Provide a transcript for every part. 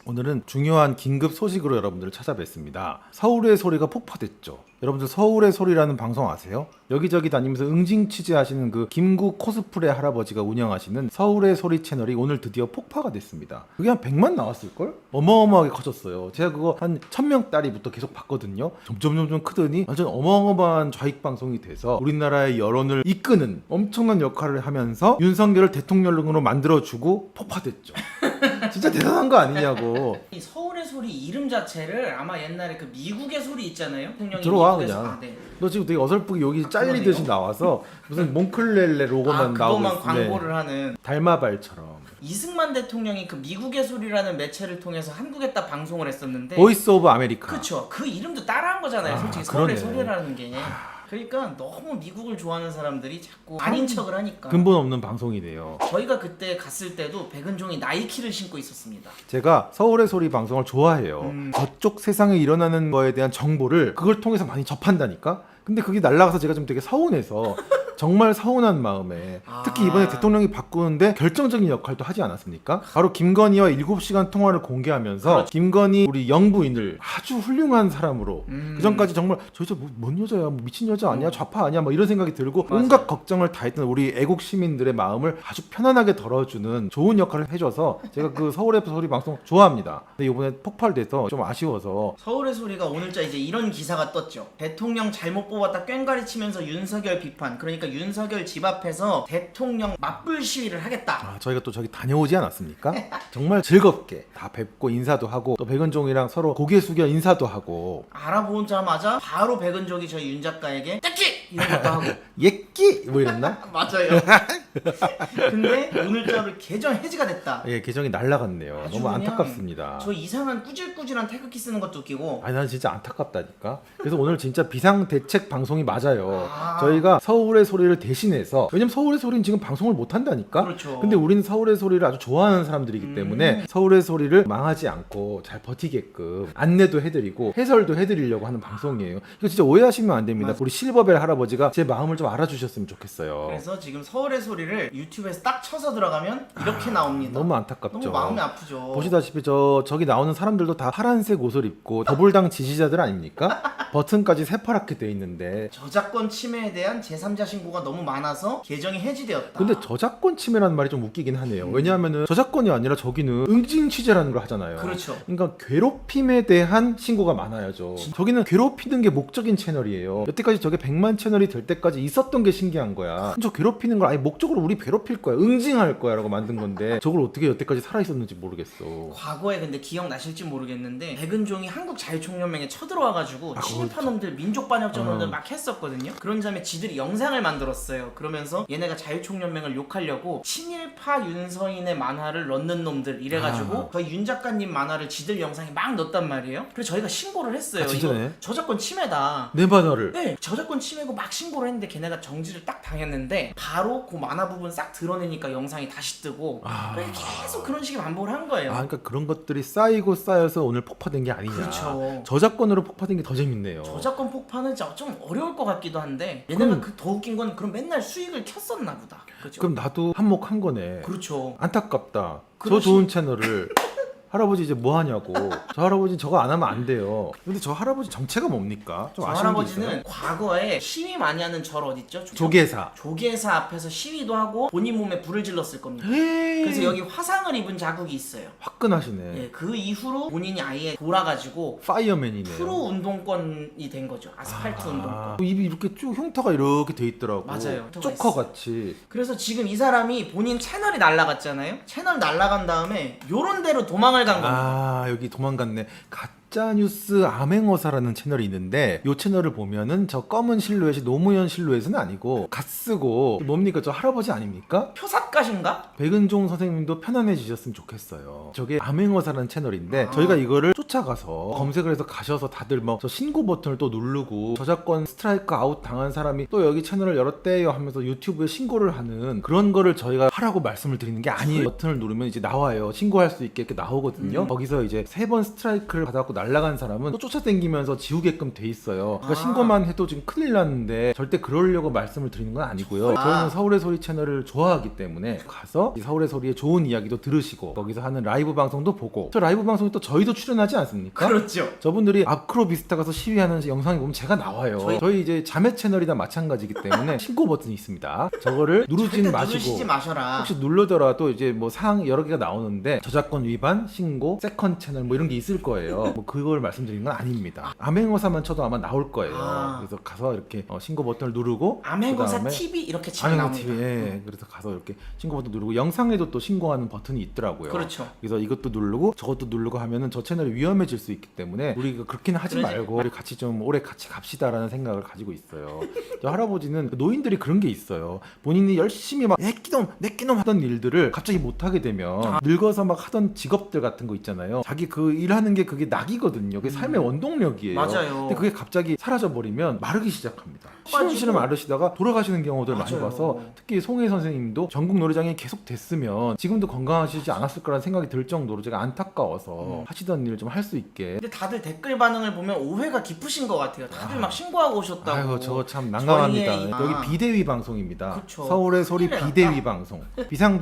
오늘은 중요한 긴급 소식으로 여러분들을 찾아뵙습니다. 서울의 소리가 폭파됐죠. 여러분들 서울의 소리라는 방송 아세요? 여기저기 다니면서 응징 취재하시는 그 김구 코스프레 할아버지가 운영하시는 서울의 소리 채널이 오늘 드디어 폭파가 됐습니다. 그게 한 100만 나왔을걸? 어마어마하게 커졌어요. 제가 그거 한 1000명짜리부터 계속 봤거든요. 점점 크더니 완전 어마어마한 좌익 방송이 돼서 우리나라의 여론을 이끄는 엄청난 역할을 하면서 윤석열을 대통령으로 만들어주고 폭파됐죠. 진짜 대단한 거 아니냐고. 이 서울의 소리 이름 자체를 아마 옛날에 그 미국의 소리 있잖아요. 대통령이 들어와 미국에서, 그냥. 네. 너 지금 되게 어설프게 여기 잘리듯이 나와서 무슨 몽클렐레 로고만 나오고 그것만 있- 광고를 네. 하는 달마발처럼. 이승만 대통령이 그 미국의 소리라는 매체를 통해서 한국에다 방송을 했었는데 보이스 오브 아메리카. 그쵸. 그 이름도 따라한 거잖아요. 아, 솔직히 그러네. 서울의 소리라는 게. 그러니까 너무 미국을 좋아하는 사람들이 자꾸 아닌 척을 하니까. 근본 없는 방송이네요. 저희가 그때 갔을 때도 백은종이 나이키를 신고 있었습니다. 제가 서울의 소리 방송을 좋아해요. 저쪽 세상에 일어나는 거에 대한 정보를 그걸 통해서 많이 접한다니까? 근데 그게 날아가서 제가 좀 되게 서운해서 정말 서운한 마음에 특히 이번에 대통령이 바꾸는데 결정적인 역할도 하지 않았습니까? 바로 김건희와 7시간 통화를 공개하면서 그렇죠. 김건희 우리 영부인을 아주 훌륭한 사람으로 그 전까지 정말 저 여자 뭔 여자야? 뭐 미친 여자 아니야? 좌파 아니야? 뭐 이런 생각이 들고 맞아요. 온갖 걱정을 다 했던 우리 애국 시민들의 마음을 아주 편안하게 덜어주는 좋은 역할을 해줘서 제가 그 서울의 소리 방송 좋아합니다. 근데 이번에 폭발돼서 좀 아쉬워서 서울의 소리가 오늘자 이제 이런 기사가 떴죠. 대통령 잘못 뽑았다 꽹가리 치면서 윤석열 비판. 그러니까 윤석열 집 앞에서 대통령 맞불 시위를 하겠다. 저희가 또 저기 다녀오지 않았습니까? 정말 즐겁게 다 뵙고 인사도 하고 또 백은종이랑 서로 고개 숙여 인사도 하고 알아보자마자 바로 백은종이 저희 윤 작가에게 떼끼! 이런 것도 하고 예끼 뭐 이랬나? 맞아요. 근데 오늘자로 계정 해지가 됐다. 예, 계정이 날라갔네요. 아주 너무 그냥 안타깝습니다. 저 이상한 꾸질꾸질한 태극기 쓰는 것도 웃기고 아니 난 진짜 안타깝다니까. 그래서 오늘 진짜 비상대책 방송이 맞아요. 아. 저희가 서울의 소리를 대신해서 왜냐면 서울의 소리는 지금 방송을 못 한다니까. 그렇죠. 근데 우리는 서울의 소리를 아주 좋아하는 사람들이기 때문에 서울의 소리를 망하지 않고 잘 버티게끔 안내도 해드리고 해설도 해드리려고 하는 방송이에요. 이거 진짜 오해하시면 안 됩니다. 우리 실버벨 할아버지가 제 마음을 좀 알아주셨으면 좋겠어요. 그래서 지금 서울의 소리를 유튜브에서 딱 쳐서 들어가면 이렇게 나옵니다. 너무 안타깝죠. 너무 마음이 아프죠. 보시다시피 저기 나오는 사람들도 다 파란색 옷을 입고 더불당 지지자들 아닙니까? 버튼까지 새파랗게 돼 있는데. 저작권 침해에 대한 제3자 신고가 너무 많아서 계정이 해지되었다. 근데 저작권 침해라는 말이 좀 웃기긴 하네요. 왜냐하면은 저작권이 아니라 저기는 응징 취재라는 걸 하잖아요. 그렇죠. 그러니까 괴롭힘에 대한 신고가 많아야죠. 저기는 괴롭히는 게 목적인 채널이에요. 여태까지 저게 100만 채널이 될 때까지 있었던 게 신기한 거야. 저 괴롭히는 걸 아예 목적으로 우리 괴롭힐 거야, 응징할 거야 라고 만든 건데 저걸 어떻게 여태까지 살아있었는지 모르겠어. 과거에 근데 기억나실지 모르겠는데 백은종이 한국자유총연맹에 쳐들어와가지고 친일파 놈들 민족반역자 놈들 막 했었거든요. 그런 다음에 지들이 영상을 만들었어요. 그러면서 얘네가 자유총연맹을 욕하려고 친일파 윤서인의 만화를 넣는 놈들 이래가지고 저희 윤 작가님 만화를 지들 영상에 막 넣었단 말이에요. 그래서 저희가 신고를 했어요. 진짜네? 이거 저작권 침해다. 내 만화를. 네, 저작권 침해고 막 신고를 했는데 걔네가 정지를 딱 당했는데 바로 그 만화 부분 싹 드러내니까 영상이 다시 뜨고 그래서 계속 그런 식의 반복을 한 거예요. 그러니까 그런 것들이 쌓이고 쌓여서 오늘 폭파된 게 아니냐. 그렇죠. 저작권으로 폭파된 게 더 재밌네요. 저작권 폭파는 진짜 좀 어려울 것 같기도 한데 얘네가 더 웃긴 건 그럼 맨날 수익을 켰었나 보다. 그죠? 그럼 나도 한몫한 거네. 그렇죠. 안타깝다. 저 그러시- 좋은 채널을 할아버지 이제 뭐 하냐고. 저 할아버지 저거 안 하면 안 돼요. 근데 저 할아버지 정체가 뭡니까? 좀 저 아쉬운 게 있어요. 할아버지는 과거에 시위 많이 하는 절 어딨죠? 조계사. 조계사 앞에서 시위도 하고 본인 몸에 불을 질렀을 겁니다. 그래서 여기 화상을 입은 자국이 있어요. 화끈하시네. 예, 그 이후로 본인이 아예 돌아가지고 파이어맨이네요. 프로 운동권이 된 거죠. 아스팔트 운동권. 입이 이렇게 쭉 흉터가 이렇게 돼 있더라고. 맞아요. 쪼커 같이. 그래서 지금 이 사람이 본인 채널이 날라갔잖아요. 채널 날라간 다음에 요런 데로 도망을 간 겁니다. 여기 도망갔네. 가짜뉴스 암행어사라는 채널이 있는데 이 채널을 보면은 저 검은 실루엣이 노무현 실루엣은 아니고 갓쓰고 뭡니까 저 할아버지 아닙니까? 표사가신가? 백은종 선생님도 편안해지셨으면 좋겠어요. 저게 암행어사라는 채널인데 저희가 이거를 쫓아가서 검색을 해서 가셔서 다들 뭐 저 신고 버튼을 또 누르고 저작권 스트라이크 아웃 당한 사람이 또 여기 채널을 열었대요 하면서 유튜브에 신고를 하는 그런 거를 저희가 하라고 말씀을 드리는 게 아니에요. 버튼을 누르면 이제 나와요. 신고할 수 있게 이렇게 나오거든요. 거기서 이제 3번 스트라이크를 받아갖고 날아간 사람은 또 쫓아다니면서 지우게끔 돼 있어요. 그러니까 아. 신고만 해도 지금 큰일 났는데 절대 그러려고 말씀을 드리는 건 아니고요. 아. 저희는 서울의 소리 채널을 좋아하기 때문에 가서 이 서울의 소리의 좋은 이야기도 들으시고 거기서 하는 라이브 방송도 보고 저 라이브 방송에 또 저희도 출연하지 않습니까? 그렇죠. 저분들이 아크로비스타 가서 시위하는 영상이 보면 제가 나와요. 저희- 저희 이제 자매 채널이나 마찬가지이기 때문에 신고 버튼이 있습니다. 저거를 누르진 절대 마시고 누르시지 마셔라. 혹시 누르더라도 이제 뭐 사항 여러 개가 나오는데 저작권 위반, 신고, 세컨 채널 뭐 이런 게 있을 거예요. 뭐 그걸 말씀드리는 건 아닙니다. 암행어사만 쳐도 아마 나올 거예요. 아. 그래서 가서 이렇게 신고 버튼을 누르고 암행어사 그다음에 TV 이렇게 치면 암행어 나옵니다. TV 예. 그래서 가서 이렇게 신고 버튼 누르고 영상에도 또 신고하는 버튼이 있더라고요. 그렇죠. 그래서 이것도 누르고 저것도 누르고 하면은 저 채널이 위험해질 수 있기 때문에 우리가 그렇게는 하지 그러지. 말고 우리 같이 좀 오래 같이 갑시다라는 생각을 가지고 있어요. 저 할아버지는 노인들이 그런 게 있어요. 본인이 열심히 막 내끼놈 하던 일들을 갑자기 못 하게 되면 늙어서 막 하던 직업들 같은 거 있잖아요. 자기 그 일하는 게 그게 낙이거든요. 그게 삶의 원동력이에요. 맞아요. 근데 그게 갑자기 사라져 버리면 마르기 시작합니다. 빠지고. 시름시름 마르시다가 돌아가시는 경우들 많이 맞아요. 봐서 특히 송혜 선생님도 전국 노래장에 계속 됐으면 지금도 건강하시지 않았을 거라는 생각이 들 정도로 제가 안타까워서 하시던 일을 좀 할 수 있게. 근데 다들 댓글 반응을 보면 오해가 깊으신 것 같아요. 다들 막 신고하고 오셨다고. 아이고 저거 참 난감합니다. 저희의 여기 비대위 방송입니다. 그쵸. 서울의 소리 큰일 비대위 났다. 방송.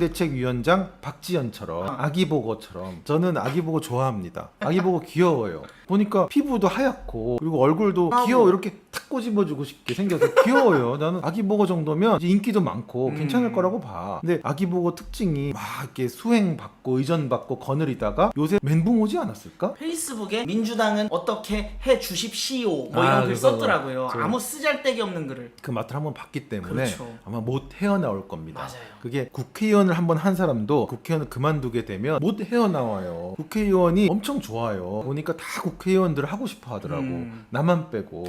비상대책위원장 박지연처럼 아기보고처럼 저는 아기보고 좋아합니다. 아기보고 귀여워요. 보니까 피부도 하얗고 그리고 얼굴도 아이고. 귀여워 이렇게 탁 꼬집어주고 싶게 생겨서 귀여워요. 나는 아기보고 정도면 이제 인기도 많고 괜찮을 거라고 봐. 근데 아기보고 특징이 막 이렇게 수행받고 의전받고 거느리다가 요새 멘붕 오지 않았을까? 페이스북에 민주당은 어떻게 해 주십시오 뭐 아, 이런 글 그거 썼더라고요. 저- 아무 쓰잘데기 없는 글을. 그 맛을 한번 봤기 때문에 그렇죠. 아마 못 헤어나올 겁니다. 맞아요. 그게 국회의원을 한번 한 사람도 국회의원을 그만두게 되면 못 헤어나와요. 국회의원이 엄청 좋아요. 보니까 다 국회의원들을 하고 싶어 하더라고. 나만 빼고.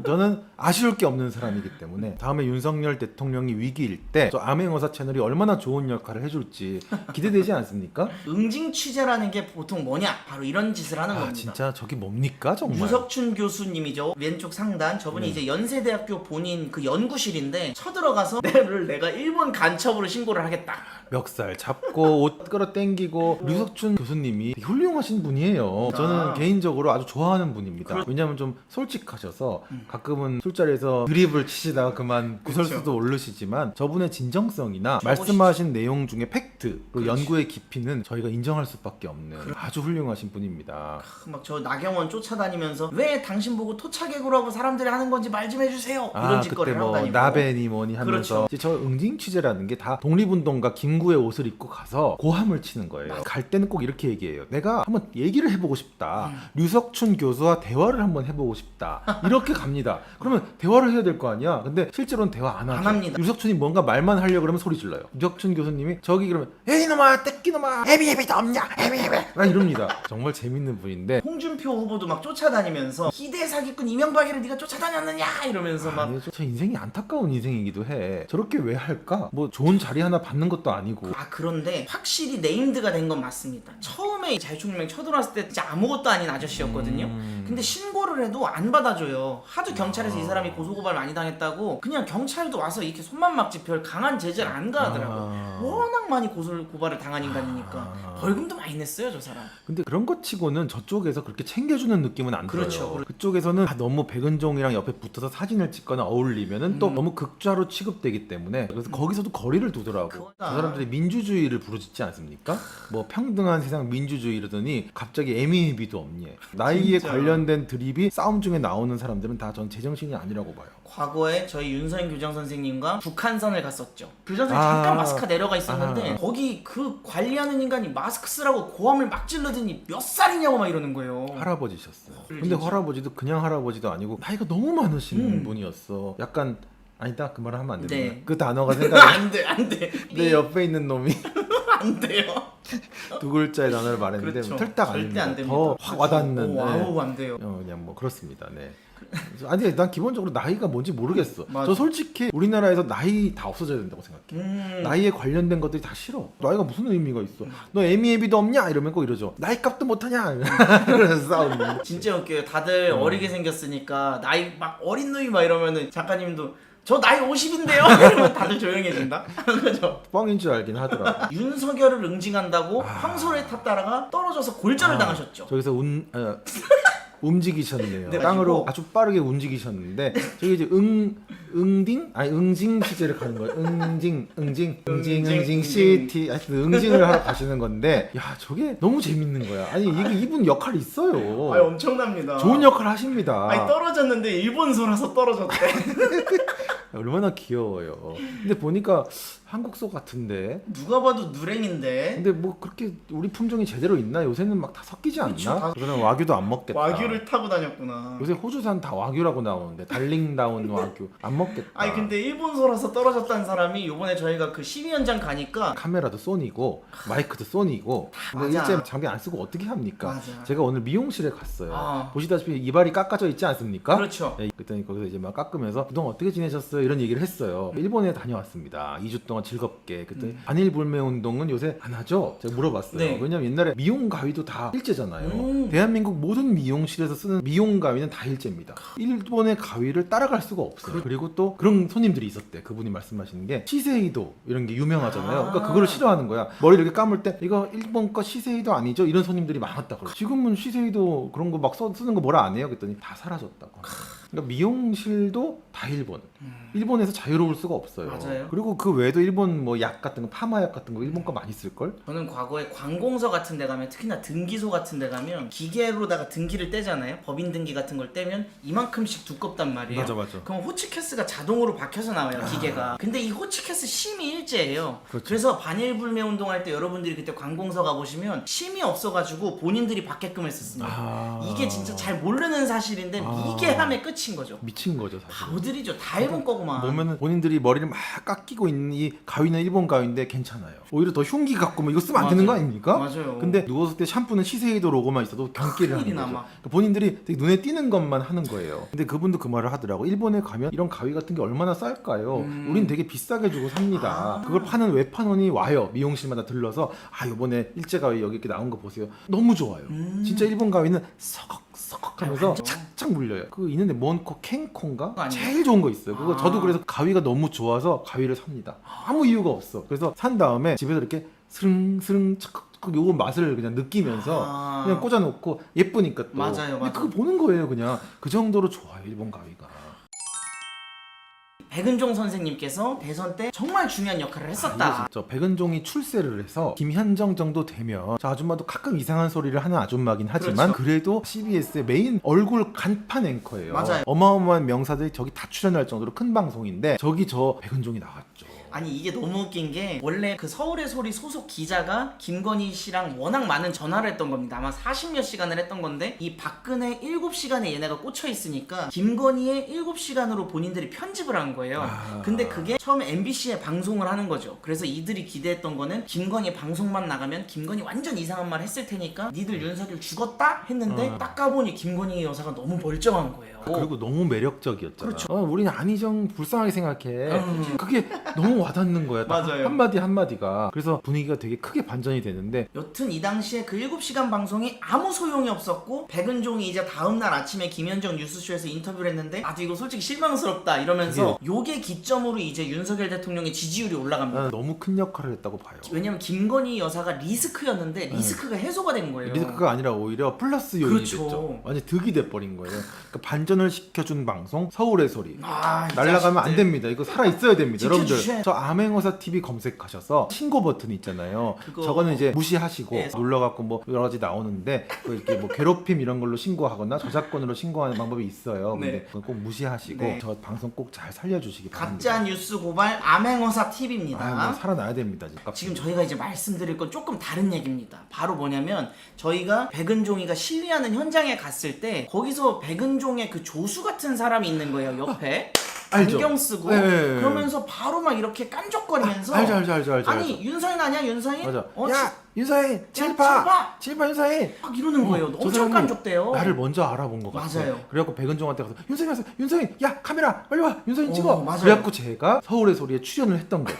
저는 아쉬울 게 없는 사람이기 때문에 다음에 윤석열 대통령이 위기일 때 저 암행어사 채널이 얼마나 좋은 역할을 해줄지 기대되지 않습니까? 응징 취재라는 게 보통 뭐냐? 바로 이런 짓을 하는 아 겁니다. 진짜 저게 뭡니까 정말? 유석춘 교수님이죠. 왼쪽 상단 저분이 이제 연세대학교 본인 그 연구실인데 쳐들어가서 내가 일본 간첩으로 신고를 하겠다. 멱살 잡고 옷 끌어당기고 류석춘 교수님이 되게 훌륭하신 분이에요. 저는 개인적으로 아주 좋아하는 분입니다. 왜냐하면 좀 솔직하셔서 가끔은 술자리에서 드립을 치시다가 그만 구설수도 오르시지만 저분의 진정성이나 말씀하신 내용 중에 팩트 그리고 연구의 깊이는 저희가 인정할 수밖에 없는 아주 훌륭하신 분입니다. 막 저 나경원 쫓아다니면서 왜 당신 보고 토착객으로 하고 사람들이 하는 건지 말 좀 해주세요. 이런 그때 짓거리를 하고 뭐 다니고. 나베니 뭐니 하면서 그렇죠. 이제 저 응징 취재라는 게 다 독립운동가 김구의 옷을 입고 가서 고함을 치는 거예요. 갈 때는 꼭 이렇게 얘기해요. 내가 한번 얘기를 해보고 싶다. 류석춘 교수와 대화를 한번 해보고 싶다. 이렇게 갑니다. 그러면 대화를 해야 될 거 아니야. 근데 실제로는 대화 안 하죠. 안 합니다. 류석춘이 뭔가 말만 하려고 그러면 소리 질러요. 류석춘 교수님이 저기 그러면 에이 놈아 떼끼놈아 헤비헤비도 없냐 헤비헤비 막 이럽니다. 정말 재밌는 분인데 홍준표 후보도 막 쫓아다니면서 기대 사기꾼 이명박이를 네가 쫓아다녔느냐 이러면서 막 아니, 저 인생이 안타까운 인생이기도 해. 저렇게 왜 할까? 뭐 좋은 자리 하나 받는 것도 아니고. 그런데 확실히 네임드가 된 건 맞습니다. 처음에 자유총명 쳐들어왔을 때 진짜 아무것도 아닌 아저씨였거든요. 근데 신고를 해도 안 받아줘요. 하도 경찰에서 이 사람이 고소고발 많이 당했다고 그냥 경찰도 와서 이렇게 손만 막지 별 강한 제재를 안 가하더라고요. 워낙 많이 고발을 당한 인간이니까 벌금도 많이 냈어요 저 사람. 근데 그런 것 치고는 저쪽에서 그렇게 챙겨주는 느낌은 안 그렇죠. 들어요. 그쪽에서는 너무 백은종이랑 옆에 붙어서 사진을 찍거나 어울리면은 또 너무 극좌로 취급되기 때문에 그래서 거기서도 거리를 두더라고. 그거다. 저 사람들이 민주주의를 부르짖지 않습니까? 뭐 평등한 세상 민주주의 이러더니 갑자기 애미애비도 없니. 나이에 진짜. 관련된 드립이 싸움 중에 나오는 사람들은 다 전 제정신이 아니라고 봐요. 과거에 저희 윤서인 교장 선생님과 북한선을 갔었죠. 교장 선생님 아. 잠깐 마스크 내려가 있었는데 아. 거기 그 관리하는 인간이 마스크 쓰라고 고함을 막 질러더니 몇 살이냐고 막 이러는 거예요. 할아버지셨어요. 근데 진짜. 할아버지도 그냥 할아버지도 아니고 나이가 너무 많으신 분이었어. 약간 아니다 그 말을 하면 안 되나? 네. 그 단어가 생각이 안돼 내 옆에 있는 놈이 안 돼요. 두 글자의 단어를 말했는데 그렇죠. 틀딱 절대 아닙니다. 안 됩니다. 더 그렇죠. 확 와닿는. 오, 네. 아우 안 돼요. 그냥 뭐 그렇습니다. 네. 아니 난 기본적으로 나이가 뭔지 모르겠어. 맞아. 저 솔직히 우리나라에서 나이 다 없어져야 된다고 생각해. 나이에 관련된 것들이 다 싫어. 나이가 무슨 의미가 있어? 너 애미애비도 없냐? 이러면 꼭 이러죠. 나이 값도 못하냐? 그래서 싸우는. 진짜 웃겨요. 다들 어리게 생겼으니까 나이 막 어린 놈이 막 이러면은 작가님도 저 나이 50인데요. 이러면 다들 조용해진다. 그죠? 뻥인 줄 알긴 하더라고. 윤석열을 응징한다고 황소를 탔다가 떨어져서 골절을 당하셨죠. 저기서 움직이셨네요. 네, 땅으로 가지고. 아주 빠르게 움직이셨는데 저기 이제 응징 시제를 가는 거예요. 응징 시티 하여튼 응징을 하러 가시는 건데 야 저게 너무 재밌는 거야. 아니 이게 이분 역할이 있어요. 아니 엄청납니다. 좋은 역할 하십니다. 아니 떨어졌는데 일본소라서 떨어졌대. 얼마나 귀여워요. 근데 보니까 한국소 같은데. 누가 봐도 누랭인데. 근데 뭐 그렇게 우리 품종이 제대로 있나? 요새는 막 다 섞이지 않나? 그쵸, 그러면 와규도 안 먹겠다. 와규를 타고 다녔구나. 요새 호주산 다 와규라고 나오는데 달링다운 와규 안 먹겠다. 아니 근데 일본소라서 떨어졌다는 사람이 요번에 저희가 그 심의 현장 가니까 카메라도 소니고 마이크도 소니고 근데 맞아. 일제 장비 안 쓰고 어떻게 합니까? 맞아. 제가 오늘 미용실에 갔어요. 아. 보시다시피 이발이 깎아져 있지 않습니까? 그렇죠. 네, 그랬더니 거기서 이제 막 깎으면서 그동안 어떻게 지내셨어요? 이런 얘기를 했어요. 일본에 다녀왔습니다. 2주 동안 즐겁게. 그랬더니 반일불매 운동은 요새 안 하죠? 제가 물어봤어요. 네. 왜냐면 옛날에 미용 가위도 다 일제잖아요. 대한민국 모든 미용실에서 쓰는 미용 가위는 다 일제입니다. 일본의 가위를 따라갈 수가 없어요. 그리고 또 그런 손님들이 있었대. 그분이 말씀하시는 게 시세이도 이런 게 유명하잖아요. 그러니까 그거를 싫어하는 거야. 머리를 이렇게 감을 때 이거 일본 거 시세이도 아니죠? 이런 손님들이 많았다 그래. 지금은 시세이도 그런 거 막 쓰는 거 뭐라 안 해요? 그랬더니 다 사라졌다고. 그러니까 미용실도 다 일본. 일본에서 자유로울 수가 없어요. 맞아요. 그리고 그 외에도 일본 뭐 약 같은 거, 파마약 같은 거 일본 거 많이 쓸 걸? 저는 과거에 관공서 같은 데 가면 특히나 등기소 같은 데 가면 기계로다가 등기를 떼잖아요. 법인 등기 같은 걸 떼면 이만큼씩 두껍단 말이에요. 맞아. 그럼 호치케스가 자동으로 박혀서 나와요, 기계가. 근데 이 호치케스 심이 일제예요. 그렇죠. 그래서 반일불매 운동할 때 여러분들이 그때 관공서 가보시면 심이 없어가지고 본인들이 받게끔 했었습니다. 이게 진짜 잘 모르는 사실인데 이게 함의 끝인 거죠. 미친 거죠 사실. 바보들이죠. 다 일본 거구만. 보면은 본인들이 머리를 막 깎이고 있는 이 가위는 일본 가위인데 괜찮아요. 오히려 더 흉기 같고 뭐 이거 쓰면 안 되는 거 아닙니까? 맞아요. 근데 누웠을 때 샴푸는 시세이도 로고만 있어도 경기를 하는 큰일이나 거죠. 막. 그러니까 본인들이 되게 눈에 띄는 것만 하는 거예요. 근데 그분도 그 말을 하더라고. 일본에 가면 이런 가위 같은 게 얼마나 쌀까요? 우린 되게 비싸게 주고 삽니다. 그걸 파는 외판원이 와요. 미용실마다 들러서 아 이번에 일제 가위 여기 이렇게 나온 거 보세요. 너무 좋아요. 진짜 일본 가위는 서걱서걱 하면서 맞죠. 착착 물려요. 그거 있는데 뭔코 캔코인가? 아니에요? 제일 좋은 거 있어요. 그거 저도 그래서 가위가 너무 좋아서 가위를 삽니다. 아무 이유가 없어. 그래서 산 다음에 집에서 이렇게 스릉스릉 착 요거 맛을 그냥 느끼면서 그냥 꽂아놓고 예쁘니까 또. 맞아요. 근데 그거 보는 거예요, 그냥. 그 정도로 좋아요, 일본 가위가. 백은종 선생님께서 대선 때 정말 중요한 역할을 했었다. 진짜 백은종이 출세를 해서 김현정 정도 되면 저 아줌마도 가끔 이상한 소리를 하는 아줌마긴 하지만 그렇죠. 그래도 CBS의 메인 얼굴 간판 앵커예요. 맞아요. 어마어마한 명사들이 저기 다 출연할 정도로 큰 방송인데 저기 저 백은종이 나왔죠. 아니 이게 너무 웃긴 게 원래 그 서울의 소리 소속 기자가 김건희 씨랑 워낙 많은 전화를 했던 겁니다. 아마 40몇 시간을 했던 건데 이 박근혜 7시간에 얘네가 꽂혀 있으니까 김건희의 7시간으로 본인들이 편집을 한 거예요. 근데 그게 처음에 MBC에 방송을 하는 거죠. 그래서 이들이 기대했던 거는 김건희 방송만 나가면 김건희 완전 이상한 말 했을 테니까 니들 윤석열 죽었다 했는데 딱 가보니 김건희 여사가 너무 멀쩡한 거예요. 그리고 너무 매력적이었잖아. 그렇죠. 우리는 안희정 불쌍하게 생각해. 그게 너무 와닿는 거야. 딱 맞아요. 한마디 한마디가. 그래서 분위기가 되게 크게 반전이 되는데 여튼 이 당시에 그 7시간 방송이 아무 소용이 없었고 백은종이 이제 다음날 아침에 김현정 뉴스쇼에서 인터뷰를 했는데 아주 이거 솔직히 실망스럽다 이러면서 요게 기점으로 이제 윤석열 대통령의 지지율이 올라갑니다. 나는 너무 큰 역할을 했다고 봐요. 왜냐면 김건희 여사가 리스크였는데 리스크가 해소가 된 거예요. 리스크가 아니라 오히려 플러스 요인이 그렇죠. 됐죠. 완전 득이 돼버린 거예요. 그러니까 반전을 시켜준 방송 서울의 소리. 이 날라가면 안 자식들. 됩니다. 이거 살아 있어야 됩니다. 지켜주셔야 여러분들 저 암행어사 TV 검색하셔서 신고 버튼 있잖아요. 그거- 저거는 이제 무시하시고 네. 눌러갖고 뭐 여러 가지 나오는데 그 이렇게 뭐 괴롭힘 이런 걸로 신고하거나 저작권으로 신고하는 방법이 있어요. 근데 네. 그건 꼭 무시하시고 네. 저 방송 꼭 잘 살려주시기 바랍니다. 가짜 뉴스 고발 암행어사 TV입니다. 뭐 살아나야 됩니다. 지금 저희가 이제 말씀드릴 건 조금 다른 얘기입니다. 바로 뭐냐면 저희가 백은종이가 시위하는 현장에 갔을 때 거기서 백은종의 그 조수 같은 사람이 있는 거예요. 옆에 알죠? 안경 쓰고 네. 그러면서 바로 막 이렇게 깐족거리면서 알죠. 아니 윤서인 아니야 윤서인? 맞아. 어, 야 윤서인 칠파! 칠파 윤서인. 막 이러는 거예요. 저 엄청 사람이 깐족대요. 나를 먼저 알아본 것 같아. 맞아요. 그래갖고 백은종한테 가서 윤서인 왔어. 윤서인 야 카메라 빨리 와. 윤서인 찍어. 맞아요. 그래갖고 제가 서울의 소리에 출연을 했던 거죠.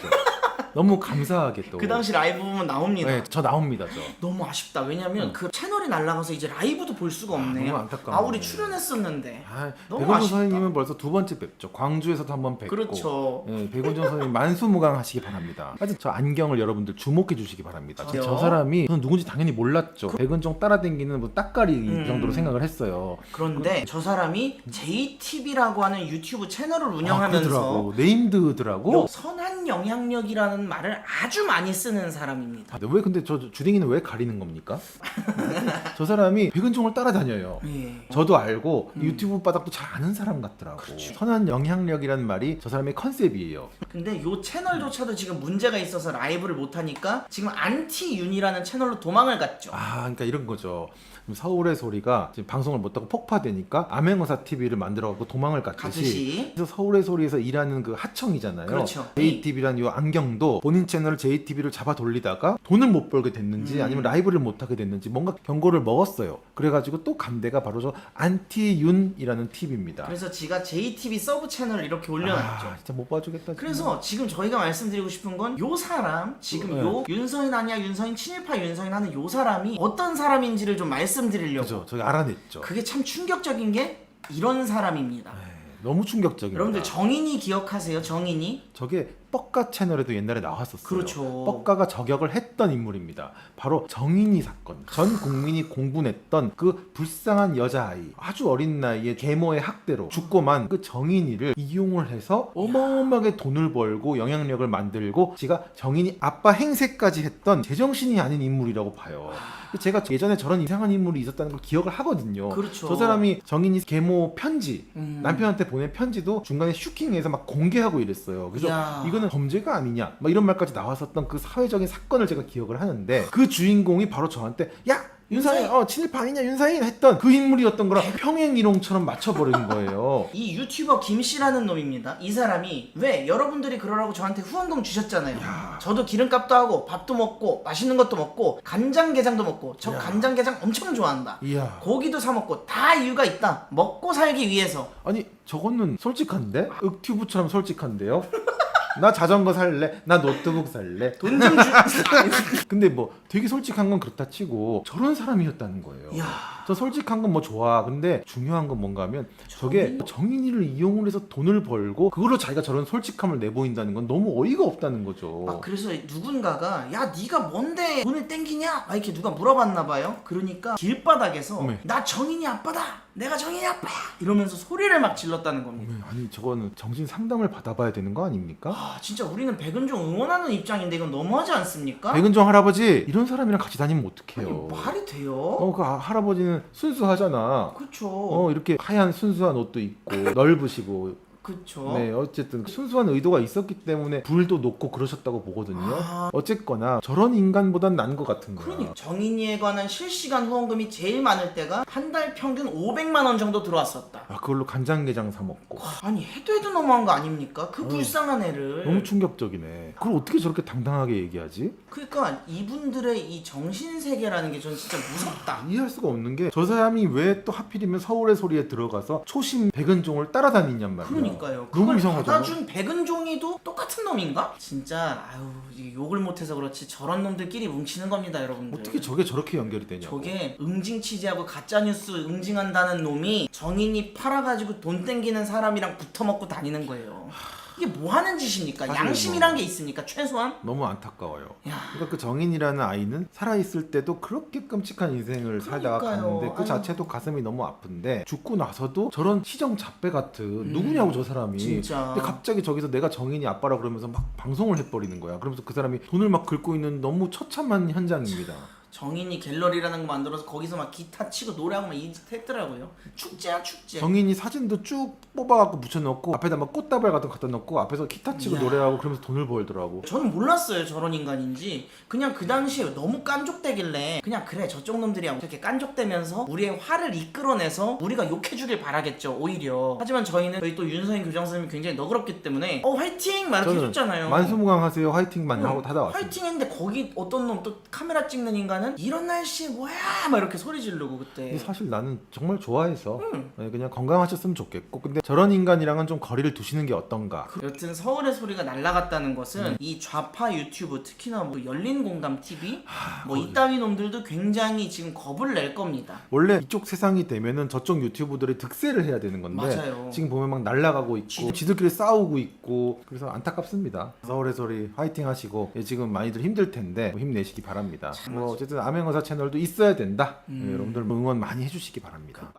너무 감사하게 또. 그 당시 라이브 보면 나옵니다. 네, 저 나옵니다, 저. 너무 아쉽다. 왜냐면 그 채널이 날라가서 이제 라이브도 볼 수가 없네요. 너무 안타까워. 우리 출연했었는데. 너무 백원종 아쉽다. 선생님은 벌써 두 번째 뵙죠. 광주에서도 한 번 뵙고. 그렇죠. 네, 백원종 선생님 만수무강하시기 바랍니다. 하여튼 저 안경을 여러분들 주목해 주시기 바랍니다. 저요? 저 사람이 저는 누군지 당연히 몰랐죠. 백원종 따라다니는 뭐 딱가리 정도로 생각을 했어요. 그런데 저 사람이 JTB라고 하는 유튜브 채널을 운영하면서 그러더라고. 네임드더라고. 선한 영향력이라는 말을 아주 많이 쓰는 사람입니다. 아, 왜 근데 저 주댕이는 왜 가리는 겁니까? 저 사람이 백은종을 따라다녀요. 예. 저도 알고 유튜브 바닥도 잘 아는 사람 같더라고. 그렇죠. 선한 영향력이라는 말이 저 사람의 컨셉이에요. 근데 요 채널조차도 지금 문제가 있어서 라이브를 못하니까 지금 안티윤이라는 채널로 도망을 갔죠. 아, 그러니까 이런 거죠. 서울의 소리가 지금 방송을 못하고 폭파되니까 암행어사 TV를 만들어갖고 도망을 갔듯이. 그래서 서울의 소리에서 일하는 그 하청이잖아요. 그렇죠. JTB라는 이 안경도 본인 채널 JTB를 잡아 돌리다가 돈을 못 벌게 됐는지 아니면 라이브를 못 하게 됐는지 뭔가 경고를 먹었어요. 그래가지고 또 간 데가 바로 저 안티윤이라는 TV입니다. 그래서 지가 JTB 서브 채널을 이렇게 올려놨죠. 아, 진짜 못 봐주겠다. 진짜. 그래서 지금 저희가 말씀드리고 싶은 건 요 사람 지금 네. 요 윤서인 아니야 윤서인 친일파 윤서인 하는 요 사람이 어떤 사람인지를 좀 말씀드리려고. 그죠. 저기 알아냈죠. 그게 참 충격적인 게 이런 사람입니다. 너무 충격적입니다. 여러분들 정인이 기억하세요? 정인이? 저게 뻑가 채널에도 옛날에 나왔었어요. 그렇죠. 뻑가가 저격을 했던 인물입니다. 바로 정인이 사건. 전 국민이 공분했던 그 불쌍한 여자아이, 아주 어린 나이에 계모의 학대로 죽고만 그 정인이를 이용을 해서 어마어마하게 돈을 벌고 영향력을 만들고 지가 정인이 아빠 행세까지 했던 제정신이 아닌 인물이라고 봐요. 제가 예전에 저런 이상한 인물이 있었다는 걸 기억을 하거든요. 그렇죠. 저 사람이 정인이 계모 편지, 음. 남편한테 보낸 편지도 중간에 슈킹해서 막 공개하고 이랬어요. 그래서 이야. 이거는 범죄가 아니냐 막 이런 말까지 나왔었던 그 사회적인 사건을 제가 기억을 하는데 그 주인공이 바로 저한테 야! 윤사인 친일파 아니냐 윤사인 했던 그 인물이었던 거랑 평행이론처럼 맞춰버린 거예요. 이 유튜버 김씨라는 놈입니다. 이 사람이 왜 여러분들이 그러라고 저한테 후원금 주셨잖아요. 저도 기름값도 하고 밥도 먹고 맛있는 것도 먹고 간장게장도 먹고 저 간장게장 엄청 좋아한다. 이야. 고기도 사 먹고 다 이유가 있다. 먹고 살기 위해서. 아니 저거는 솔직한데? 윽튜브처럼 솔직한데요? 나 자전거 살래? 나 노트북 살래? 돈 좀 주. 근데 뭐 되게 솔직한 건 그렇다 치고 저런 사람이었다는 거예요. 이야. 저 솔직한 건 뭐 좋아. 근데 중요한 건 뭔가 하면 저게 정인이를 이용을 해서 돈을 벌고 그걸로 자기가 저런 솔직함을 내보인다는 건 너무 어이가 없다는 거죠. 막 그래서 누군가가 야 네가 뭔데 돈을 땡기냐? 막 이렇게 누가 물어봤나 봐요. 그러니까 길바닥에서 어메. 나 정인이 아빠다. 내가 정인이 아빠야. 이러면서 소리를 막 질렀다는 겁니다. 아니 저거는 정신 상담을 받아봐야 되는 거 아닙니까? 아 진짜 우리는 백은종 응원하는 입장인데 이건 너무하지 않습니까? 백은종 할아버지 이런 사람이랑 같이 다니면 어떡해요. 아니, 말이 돼요? 그 할아버지는 순수하잖아. 그렇죠. 이렇게 하얀 순수한 옷도 입고 넓으시고. 그렇죠. 네, 어쨌든 순수한 의도가 있었기 때문에 불도 놓고 그러셨다고 보거든요. 어쨌거나 저런 인간보단 나은 것 같은 거야. 그러니 정인이에 관한 실시간 후원금이 제일 많을 때가 한 달 평균 500만 원 정도 들어왔었다. 아, 그걸로 간장게장 사 먹고. 아니 해도 너무한 거 아닙니까? 그 불쌍한 애를. 너무 충격적이네. 그걸 어떻게 저렇게 당당하게 얘기하지? 그러니까 이분들의 이 정신 세계라는 게 저는 진짜 무섭다. 이해할 수가 없는 게 저 사람이 왜 또 하필이면 서울의 소리에 들어가서 초심 백은종을 따라다니냔 말이야. 그러니까요. 너무 그걸 이상하잖아. 받아준 백은종이도 똑같은 놈인가? 진짜 아유 이게 욕을 못해서 그렇지 저런 놈들끼리 뭉치는 겁니다, 여러분들. 어떻게 저게 저렇게 연결이 되냐고. 저게 응징 취재하고 가짜뉴스 응징한다는 놈이 정인이 팔아가지고 돈 땡기는 사람이랑 붙어먹고 다니는 거예요. 이게 뭐 하는 짓입니까? 사실 양심이란 뭐- 게 있습니까? 최소한? 너무 안타까워요. 야. 그러니까 그 정인이라는 아이는 살아있을 때도 그렇게 끔찍한 인생을 살다가 그러니까요. 갔는데 그 아유. 자체도 가슴이 너무 아픈데 죽고 나서도 저런 시정 잡배 같은 누구냐고 저 사람이. 진짜. 근데 갑자기 저기서 내가 정인이 아빠라 그러면서 막 방송을 해버리는 거야. 그러면서 그 사람이 돈을 막 긁고 있는 너무 처참한 현장입니다. 정인이 갤러리라는 거 만들어서 거기서 막 기타 치고 노래하고 막 이 짓 했더라고요. 축제야 축제. 정인이 사진도 쭉 뽑아갖고 붙여넣고 앞에다 막 꽃다발 같은 거 갖다 놓고 앞에서 기타 치고 이야. 노래하고 그러면서 돈을 벌더라고. 저는 몰랐어요 저런 인간인지. 그냥 그 당시에 너무 깐족대길래 그냥 그래 저쪽 놈들이야 이렇게 깐족대면서 우리의 화를 이끌어내서 우리가 욕해주길 바라겠죠 오히려. 하지만 저희는 저희 또 윤서인 교장 선생님이 굉장히 너그럽기 때문에 화이팅! 막 이렇게 해줬잖아요. 만수무강 하세요 화이팅만 하고 닫아왔어요. 화이팅 했는데 거기 어떤 놈 또 카메라 찍는 인간이 보다는 이런 날씨에 뭐야 막 이렇게 소리 지르고 그때. 근데 사실 나는 정말 좋아해서 그냥 건강하셨으면 좋겠고, 근데 저런 인간이랑은 좀 거리를 두시는 게 어떤가. 여튼 서울의 소리가 날아갔다는 것은 이 좌파 유튜브, 특히나 뭐 열린 공감 TV 뭐 이따위 놈들도 굉장히 지금 겁을 낼 겁니다. 원래 이쪽 세상이 되면은 저쪽 유튜브들이 득세를 해야 되는 건데 맞아요. 지금 보면 막 날아가고 있고 지들끼리 싸우고 있고, 그래서 안타깝습니다. 서울의 소리 화이팅 하시고, 지금 많이들 힘들 텐데 뭐 힘내시기 바랍니다. 뭐 어쨌든 암행어사 채널도 있어야 된다. 여러분들 응원 많이 해주시기 바랍니다.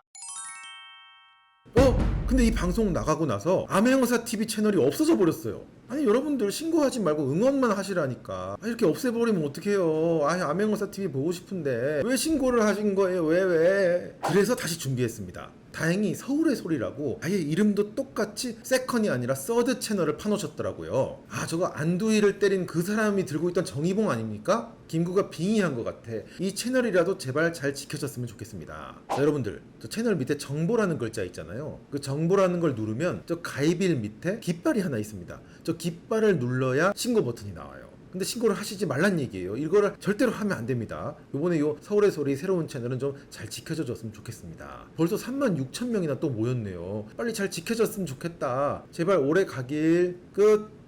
근데 이 방송 나가고 나서 암행어사 TV 채널이 없어져 버렸어요. 아니 여러분들 신고하지 말고 응원만 하시라니까. 이렇게 없애버리면 어떡해요. 암행어사 TV 보고 싶은데 왜 신고를 하신 거예요? 왜? 그래서 다시 준비했습니다. 다행히 서울의 소리라고 아예 이름도 똑같이 세컨이 아니라 서드 채널을 파놓으셨더라고요. 저거 안두희를 때린 그 사람이 들고 있던 정의봉 아닙니까? 김구가 빙의한 것 같아. 이 채널이라도 제발 잘 지켜졌으면 좋겠습니다. 자, 여러분들 저 채널 밑에 정보라는 글자 있잖아요. 그 정보라는 걸 누르면 저 가입일 밑에 깃발이 하나 있습니다. 저 깃발을 눌러야 신고 버튼이 나와요. 근데 신고를 하시지 말란 얘기예요. 이거를 절대로 하면 안 됩니다. 요번에 요 서울의 소리 새로운 채널은 좀 잘 지켜져 줬으면 좋겠습니다. 벌써 36,000명이나 또 모였네요. 빨리 잘 지켜졌으면 좋겠다. 제발 오래 가길. 끝.